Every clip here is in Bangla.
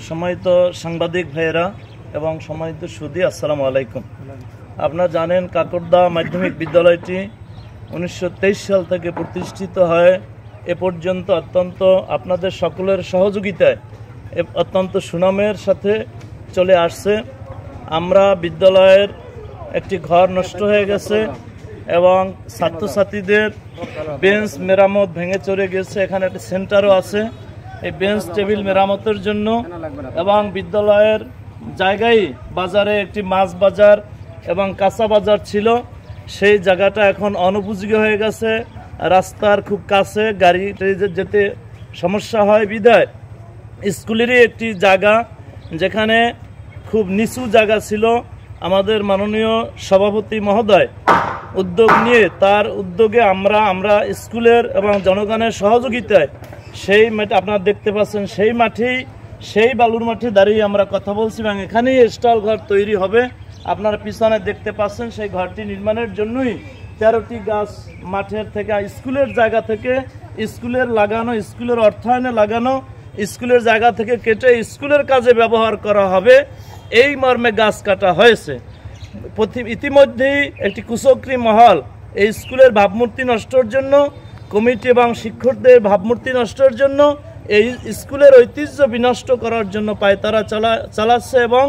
সম্মানিত সাংবাদিক ভাইয়েরা এবং সম্মানিত সুধী, আসসালামু আলাইকুম। আপনারা জানেন কাকরদা মাধ্যমিক বিদ্যালয়টি 1923 সাল থেকে প্রতিষ্ঠিত হয় এ পর্যন্ত অত্যন্ত আপনাদের সকলের সহযোগিতায় অত্যন্ত সুনামের সাথে চলে আসছে। আমরা বিদ্যালয়ের একটি ঘর নষ্ট হয়ে গেছে এবং ছাত্রছাত্রীদের বেঞ্চ মেরামত ভেঙে চলে গেছে। এখানে একটি সেন্টারও আছে এই বেঞ্চ টেবিল মেরামতের জন্য, এবং বিদ্যালয়ের জায়গায় বাজারে একটি মাছ বাজার এবং কাঁচা বাজার ছিল, সেই জায়গাটা এখন অনুপযোগী হয়ে গেছে। রাস্তার খুব কাছে গাড়ি যেতে সমস্যা হয় বিধায় স্কুলেরই একটি জায়গা, যেখানে খুব নিচু জায়গা ছিল, আমাদের মাননীয় সভাপতি মহোদয় উদ্যোগ নিয়ে তার উদ্যোগে আমরা স্কুলের এবং জনগণের সহযোগিতায় সেই মাঠে আপনারা দেখতে পাচ্ছেন, সেই মাঠেই সেই বালুর মাঠে দাঁড়িয়ে আমরা কথা বলছি এবং এখানেই স্টল ঘর তৈরি হবে। আপনারা পিছনে দেখতে পাচ্ছেন সেই ঘরটি নির্মাণের জন্যই 13টি গাছ মাঠের থেকে স্কুলের জায়গা থেকে স্কুলের লাগানো, স্কুলের অর্থায়নে লাগানো, স্কুলের জায়গা থেকে কেটে স্কুলের কাজে ব্যবহার করা হবে, এই মর্মে গাছ কাটা হয়েছে। ইতিমধ্যেই একটি কুচক্রী মহল এই স্কুলের ভাবমূর্তি নষ্টের জন্য, কমিটি এবং শিক্ষকদের ভাবমূর্তি নষ্টের জন্য, এই স্কুলের ঐতিহ্য বিনষ্ট করার জন্য পায়তারা চালাচ্ছে এবং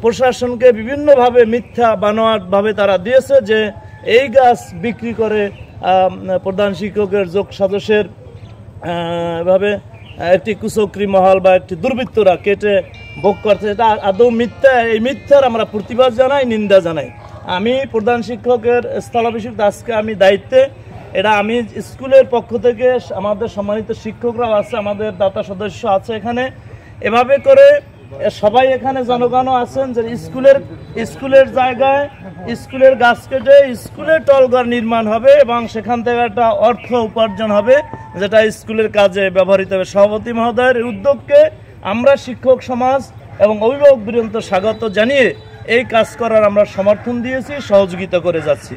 প্রশাসনকে বিভিন্নভাবে মিথ্যা বানোয়াটভাবে তারা দিয়েছে যে এই গাছ বিক্রি করে প্রধান শিক্ষকের যোগ সদস্যের ভাবে একটি কুচক্রী মহল বা একটি দুর্বৃত্তরা কেটে ভোগ করছে। এটা আদৌ মিথ্যা। এই মিথ্যার আমরা প্রতিবাদ জানাই, নিন্দা জানাই। আমি প্রধান শিক্ষকের স্থলাভিষিক্ত, আজকে আমি দায়িত্বে, এটা আমি স্কুলের পক্ষ থেকে আমাদের সম্মানিত শিক্ষকরাও আছে, আমাদের দাতা সদস্য আছে এখানে, এভাবে করে সবাই এখানে জনগণও আছেন যে স্কুলের জায়গায় স্কুলের গাছ কেটে স্কুলের টলঘর নির্মাণ হবে এবং সেখান থেকে একটা অর্থ উপার্জন হবে, যেটা স্কুলের কাজে ব্যবহৃত হবে। সভাপতি মহোদয়ের উদ্যোগকে আমরা শিক্ষক সমাজ এবং অভিভাবক বৃন্দ স্বাগত জানিয়ে এই কাজ করার আমরা সমর্থন দিয়েছি, সহযোগিতা করে যাচ্ছি।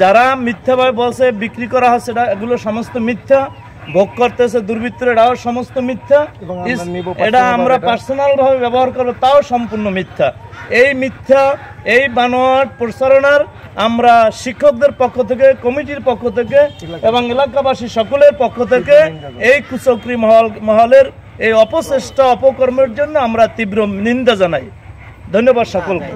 যারা মিথ্যাভাবে বলছে বিক্রি করা হচ্ছে, এগুলো সমস্ত মিথ্যা, ভোগ করতেছে দুর্বৃত্তরা, এটাও সমস্ত মিথ্যা। এটা আমরা পার্সোনাল ভাবে ব্যবহার করবো, তাও সম্পূর্ণ মিথ্যা। এই মিথ্যা, এই বানোয়াট প্রচারণার আমরা শিক্ষকদের পক্ষ থেকে, কমিটির পক্ষ থেকে এবং এলাকাবাসী সকলের পক্ষ থেকে এই কুচক্রী মহলের এই অপচেষ্টা, অপকর্মের জন্য আমরা তীব্র নিন্দা জানাই। ধন্যবাদ সকলকে।